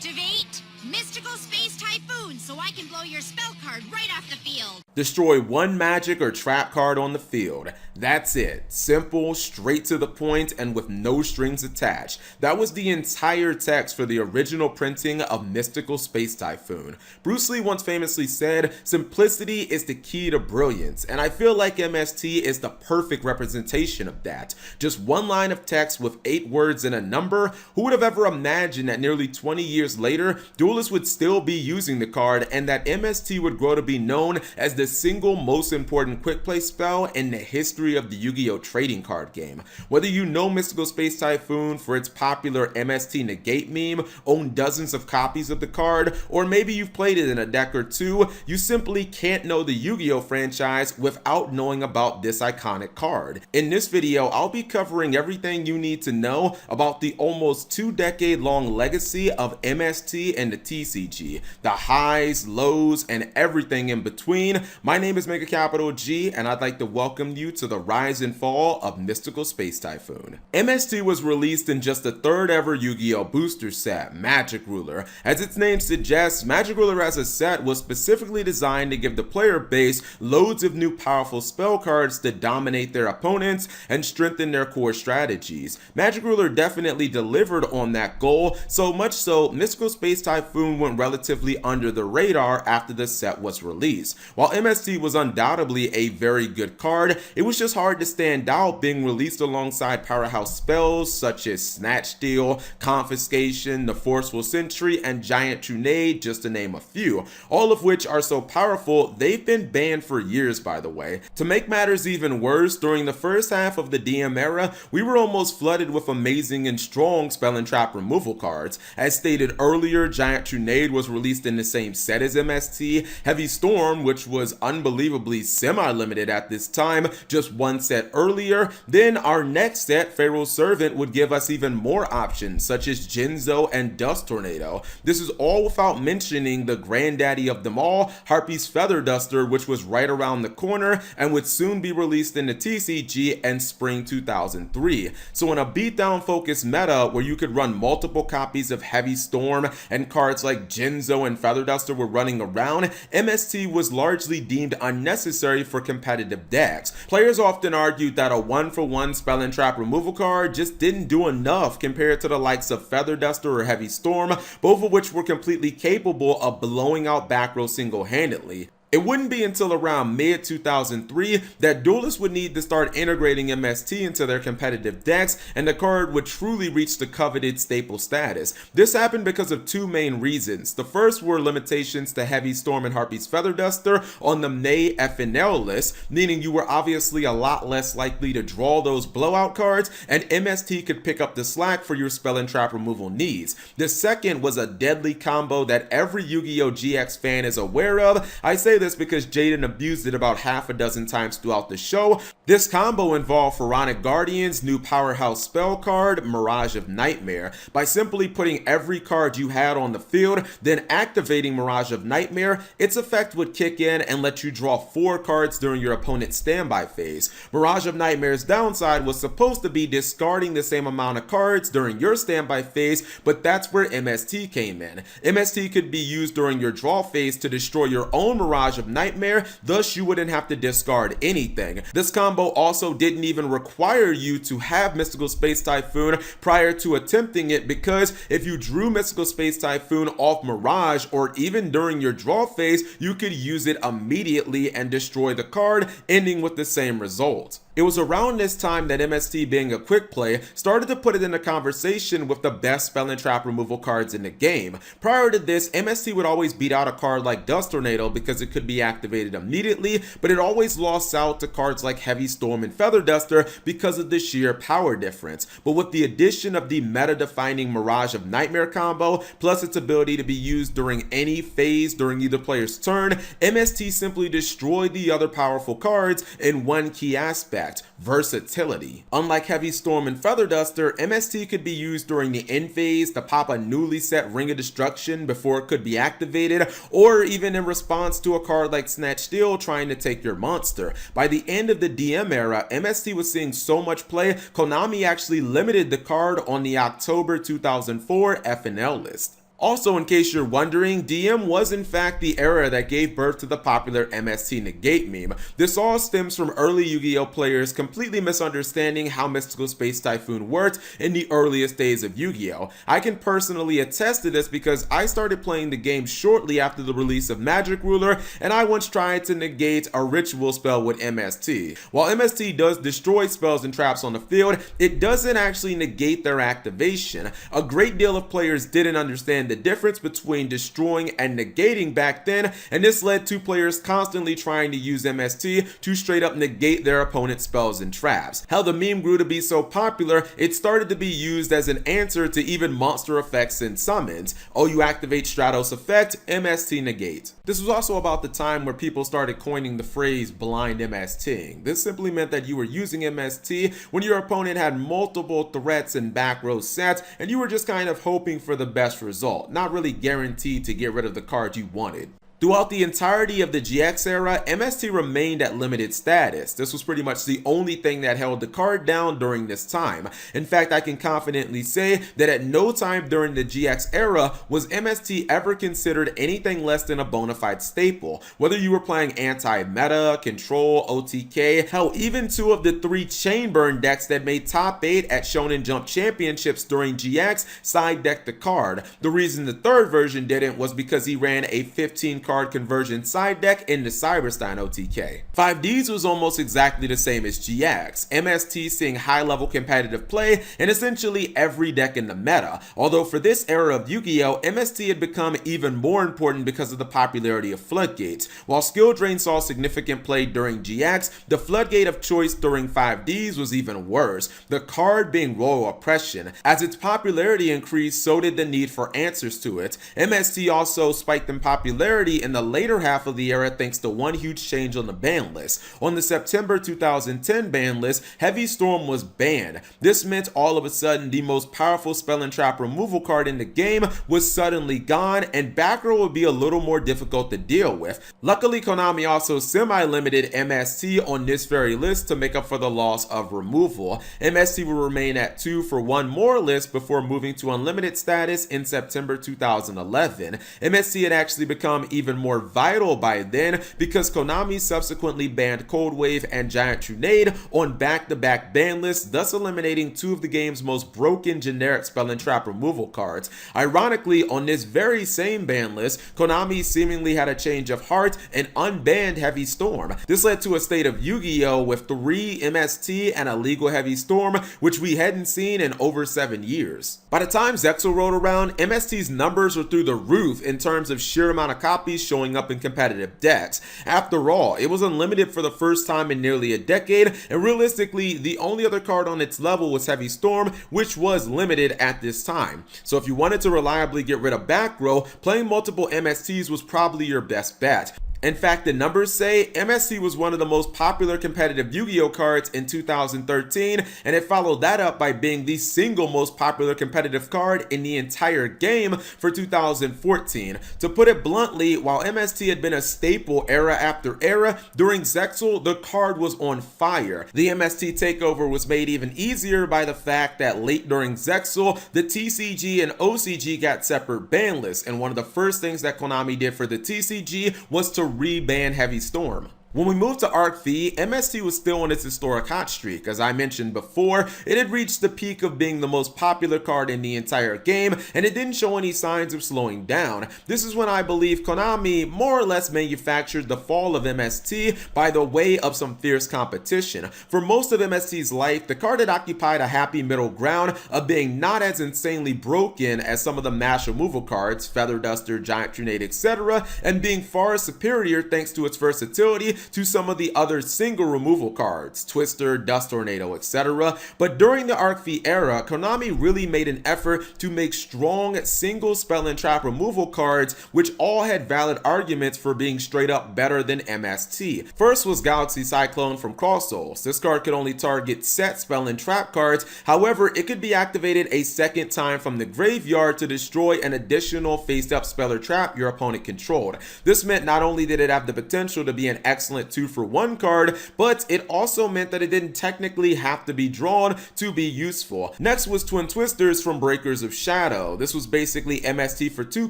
Activate Mystical Space Typhoon so I can blow your spell card right off the field. Destroy one magic or trap card on the field. That's it. Simple, straight to the point, and with no strings attached. That was the entire text for the original printing of Mystical Space Typhoon. Bruce Lee once famously said, "Simplicity is the key to brilliance," and I feel like MST is the perfect representation of that. Just one line of text with 8 words and a number. Who would have ever imagined that nearly 20 years later, duelists would still be using the card and that MST would grow to be known as the single most important quick play spell in the history of the Yu-Gi-Oh trading card game. Whether you know Mystical Space Typhoon for its popular MST negate meme, own dozens of copies of the card, or maybe you've played it in a deck or two, you simply can't know the Yu-Gi-Oh franchise without knowing about this iconic card. In this video, I'll be covering everything you need to know about the almost 2-decade-long legacy of MST and the TCG, the highs, lows, and everything in between. My name is Mega Capital G, and I'd like to welcome you to the rise and fall of Mystical Space Typhoon. MST was released in just the 3rd ever Yu-Gi-Oh booster set, Magic Ruler. As its name suggests, Magic Ruler as a set was specifically designed to give the player base loads of new powerful spell cards to dominate their opponents and strengthen their core strategies. Magic Ruler definitely delivered on that goal, so much so Mystical Space Typhoon went relatively under the radar after the set was released. While MST was undoubtedly a very good card, it was just hard to stand out being released alongside powerhouse spells such as Snatch Steal, Confiscation, the Forceful Sentry, and Giant Trunade, just to name a few, all of which are so powerful they've been banned for years, by the way. To make matters even worse, during the first half of the DM era, we were almost flooded with amazing and strong spell and trap removal cards. As stated earlier, Giant Trunade was released in the same set as MST, Heavy Storm, which was unbelievably semi-limited at this time, just one set earlier. Then our next set, Pharaoh's Servant, would give us even more options such as Jinzo and Dust Tornado. This is all without mentioning the granddaddy of them all, Harpy's Feather Duster, which was right around the corner and would soon be released in the TCG in spring 2003. So in a beatdown focused meta where you could run multiple copies of Heavy Storm and cards like Jinzo and Feather Duster were running around, MST was largely deemed unnecessary for competitive decks. Players often argued that a 1-for-1 spell and trap removal card just didn't do enough compared to the likes of Feather Duster or Heavy Storm, both of which were completely capable of blowing out back row single-handedly. It wouldn't be until around mid-2003 that duelists would need to start integrating MST into their competitive decks, and the card would truly reach the coveted staple status. This happened because of 2 main reasons. The first were limitations to Heavy Storm and Harpy's Feather Duster on the May FNL list, meaning you were obviously a lot less likely to draw those blowout cards, and MST could pick up the slack for your spell and trap removal needs. The second was a deadly combo that every Yu-Gi-Oh! GX fan is aware of. I say this because Jaden abused it about half a dozen times throughout the show. This combo involved Pharaonic Guardian's new powerhouse spell card, Mirage of Nightmare. By simply putting every card you had on the field, then activating Mirage of Nightmare, its effect would kick in and let you draw 4 cards during your opponent's standby phase. Mirage of Nightmare's downside was supposed to be discarding the same amount of cards during your standby phase, but that's where MST came in. MST could be used during your draw phase to destroy your own Mirage of Nightmare, thus you wouldn't have to discard anything. This combo also didn't even require you to have Mystical Space Typhoon prior to attempting it, because if you drew Mystical Space Typhoon off Mirage or even during your draw phase, you could use it immediately and destroy the card, ending with the same result. It was around this time that MST, being a quick play, started to put it in a conversation with the best spell and trap removal cards in the game. Prior to this, MST would always beat out a card like Dust Tornado because it could be activated immediately, but it always lost out to cards like Heavy Storm and Feather Duster because of the sheer power difference. But with the addition of the meta-defining Mirage of Nightmare combo, plus its ability to be used during any phase during either player's turn, MST simply destroyed the other powerful cards in one key aspect: versatility. Unlike Heavy Storm and Feather Duster, MST could be used during the end phase to pop a newly set Ring of Destruction before it could be activated, or even in response to a card like Snatch Steal trying to take your monster. By the end of the DM era, MST was seeing so much play, Konami actually limited the card on the October 2004 FNL list. Also, in case you're wondering, DM was in fact the era that gave birth to the popular MST negate meme. This all stems from early Yu-Gi-Oh players completely misunderstanding how Mystical Space Typhoon worked in the earliest days of Yu-Gi-Oh. I can personally attest to this because I started playing the game shortly after the release of Magic Ruler, and I once tried to negate a ritual spell with MST. While MST does destroy spells and traps on the field, it doesn't actually negate their activation. A great deal of players didn't understand the difference between destroying and negating back then, and this led to players constantly trying to use MST to straight up negate their opponent's spells and traps. How the meme grew to be so popular, it started to be used as an answer to even monster effects and summons. Oh, you activate STRATOS effect, MST negate. This was also about the time where people started coining the phrase blind MSTing. This simply meant that you were using MST when your opponent had multiple threats and back row sets, and you were just kind of hoping for the best result, not really guaranteed to get rid of the card you wanted. Throughout the entirety of the GX era, MST remained at limited status. This was pretty much the only thing that held the card down during this time. In fact, I can confidently say that at no time during the GX era was MST ever considered anything less than a bona fide staple. Whether you were playing anti-meta, control, OTK, hell, even 2 of the 3 chain burn decks that made top 8 at Shonen Jump Championships during GX side decked the card. The reason the 3rd version didn't was because he ran a 15 card conversion side deck in the Cyberstein OTK. 5Ds was almost exactly the same as GX, MST seeing high level competitive play in essentially every deck in the meta, although for this era of Yu-Gi-Oh, MST had become even more important because of the popularity of Floodgates. While Skill Drain saw significant play during GX, the Floodgate of choice during 5Ds was even worse, the card being Royal Oppression. As its popularity increased, so did the need for answers to it. MST also spiked in popularity in the later half of the era thanks to one huge change on the ban list. On the September 2010 ban list, Heavy Storm was banned. This meant all of a sudden the most powerful spell and trap removal card in the game was suddenly gone, and back row would be a little more difficult to deal with. Luckily, Konami also semi-limited MST on this very list to make up for the loss of removal. MST will remain at 2 for one more list before moving to unlimited status in September 2011. MST had actually become even more vital by then because Konami subsequently banned Cold Wave and Giant Trunade on back-to-back ban lists, thus eliminating 2 of the game's most broken generic spell and trap removal cards. Ironically, on this very same ban list, Konami seemingly had a change of heart and unbanned Heavy Storm. This led to a state of Yu-Gi-Oh with 3 MST and a legal Heavy Storm, which we hadn't seen in over 7 years. By the time Zexal rolled around, MST's numbers were through the roof in terms of sheer amount of copies showing up in competitive decks. After all, it was unlimited for the first time in nearly a decade, and realistically, the only other card on its level was Heavy Storm, which was limited at this time. So if you wanted to reliably get rid of back row, playing multiple MSTs was probably your best bet. In fact, the numbers say MST was one of the most popular competitive Yu-Gi-Oh cards in 2013, and it followed that up by being the single most popular competitive card in the entire game for 2014. To put it bluntly, while MST had been a staple era after era, during Zexal, the card was on fire. The MST takeover was made even easier by the fact that late during Zexal, the TCG and OCG got separate ban lists, and one of the first things that Konami did for the TCG was to re-ban Heavy Storm. When we moved to Arc V, MST was still on its historic hot streak. As I mentioned before, it had reached the peak of being the most popular card in the entire game, and it didn't show any signs of slowing down. This is when I believe Konami more or less manufactured the fall of MST by the way of some fierce competition. For most of MST's life, the card had occupied a happy middle ground of being not as insanely broken as some of the mash removal cards, Feather Duster, Giant Trunade, etc., and being far superior thanks to its versatility to some of the other single removal cards, Twister, Dust Tornado, etc. But during the Arc V era, Konami really made an effort to make strong single spell and trap removal cards which all had valid arguments for being straight up better than MST. First was Galaxy Cyclone from Cross Souls. This card could only target set spell and trap cards, however it could be activated a second time from the graveyard to destroy an additional face up spell or trap your opponent controlled. This meant not only did it have the potential to be an excellent excellent 2-for-1 card, but it also meant that it didn't technically have to be drawn to be useful. Next was Twin Twisters from Breakers of Shadow. This was basically MST for 2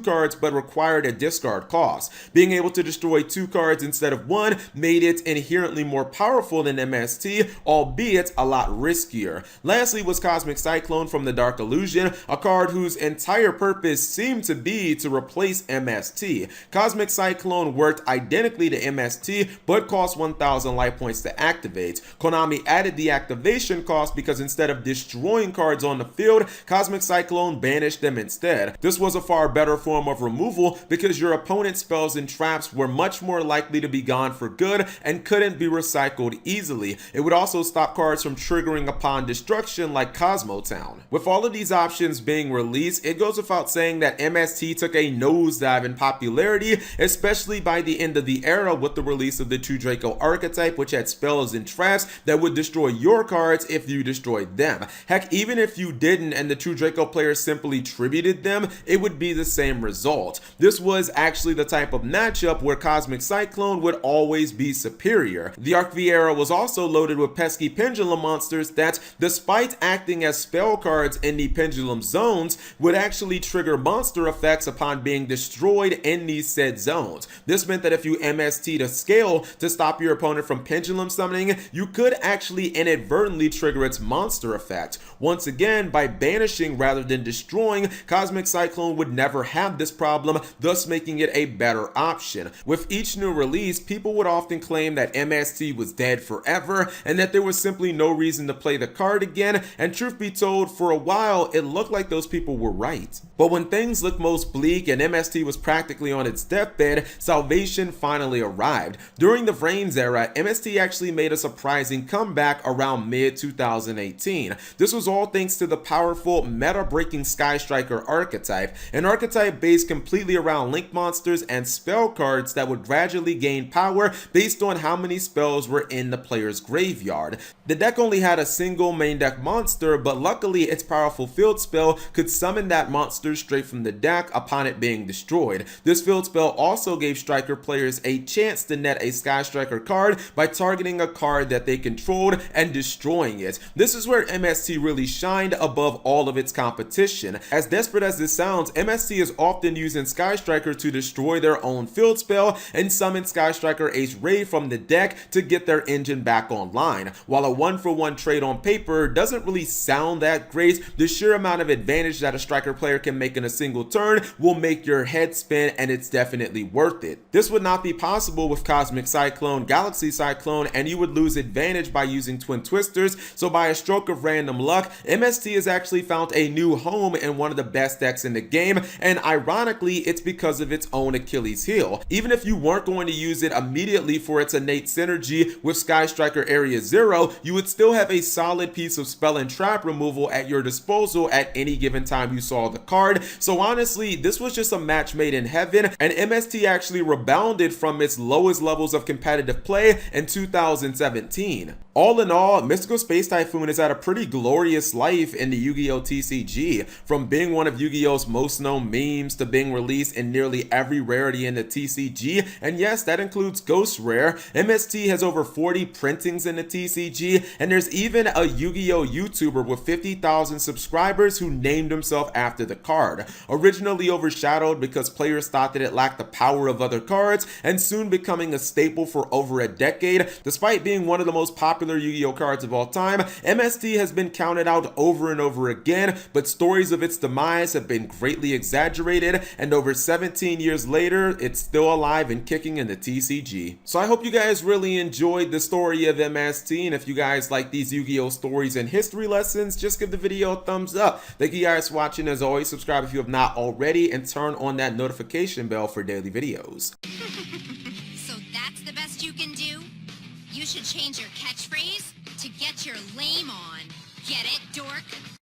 cards, but required a discard cost. Being able to destroy 2 cards instead of 1 made it inherently more powerful than MST, albeit a lot riskier. Lastly was Cosmic Cyclone from the Dark Illusion, a card whose entire purpose seemed to be to replace MST. Cosmic Cyclone worked identically to MST, but cost 1,000 life points to activate. Konami added the activation cost because instead of destroying cards on the field, Cosmic Cyclone banished them instead. This was a far better form of removal because your opponent's spells and traps were much more likely to be gone for good and couldn't be recycled easily. It would also stop cards from triggering upon destruction like Cosmo Town. With all of these options being released, it goes without saying that MST took a nosedive in popularity, especially by the end of the era with the release of the True Draco archetype, which had spells and traps that would destroy your cards if you destroyed them. Heck, even if you didn't and the True Draco player simply tributed them, it would be the same result. This was actually the type of matchup where Cosmic Cyclone would always be superior. The Arc V era was also loaded with pesky pendulum monsters that, despite acting as spell cards in the pendulum zones, would actually trigger monster effects upon being destroyed in these said zones. This meant that if you MST to scale to stop your opponent from pendulum summoning, you could actually inadvertently trigger its monster effect. Once again, by banishing rather than destroying, Cosmic Cyclone would never have this problem, thus making it a better option. With each new release, people would often claim that MST was dead forever and that there was simply no reason to play the card again, and truth be told, for a while it looked like those people were right. But when things looked most bleak and MST was practically on its deathbed, salvation finally arrived. During the Vrains era, MST actually made a surprising comeback around mid-2018. This was all thanks to the powerful meta-breaking Sky Striker archetype, an archetype based completely around link monsters and spell cards that would gradually gain power based on how many spells were in the player's graveyard. The deck only had a single main deck monster, but luckily its powerful field spell could summon that monster straight from the deck upon it being destroyed. This field spell also gave Striker players a chance to net a Sky Striker card by targeting a card that they controlled and destroying it. This is where MST really shined above all of its competition. As desperate as this sounds, MST is often using Sky Striker to destroy their own field spell and summon Sky Striker Ace Ray from the deck to get their engine back online. While a 1-for-1 trade on paper doesn't really sound that great, the sheer amount of advantage that a Striker player can make in a single turn will make your head spin, and it's definitely worth it. This would not be possible with Cosmic Cyclone, Galaxy Cyclone, and you would lose advantage by using Twin Twisters, so by a stroke of random luck, MST has actually found a new home in one of the best decks in the game, and ironically, it's because of its own Achilles heel. Even if you weren't going to use it immediately for its innate synergy with Sky Striker Area 0, you would still have a solid piece of spell and trap removal at your disposal at any given time you saw the card. So honestly, this was just a match made in heaven, and MST actually rebounded from its lowest levels of competitive play in 2017. All in all, Mystical Space Typhoon has had a pretty glorious life in the Yu-Gi-Oh! TCG, from being one of Yu-Gi-Oh's most known memes to being released in nearly every rarity in the TCG, and yes, that includes Ghost Rare. MST has over 40 printings in the TCG, and there's even a Yu-Gi-Oh! YouTuber with 50,000 subscribers who named himself after the card. Originally overshadowed because players thought that it lacked the power of other cards, and soon becoming a staple for over a decade, despite being one of the most popular Yu-Gi-Oh! Cards of all time, MST has been counted out over and over again, but stories of its demise have been greatly exaggerated, and over 17 years later, it's still alive and kicking in the TCG. So I hope you guys really enjoyed the story of MST, and if you guys like these Yu-Gi-Oh! Stories and history lessons, just give the video a thumbs up. Thank you guys for watching. As always, subscribe if you have not already, and turn on that notification bell for daily videos. So that's the best you can do? You should change your catchphrase to get your lame on. Get it, dork?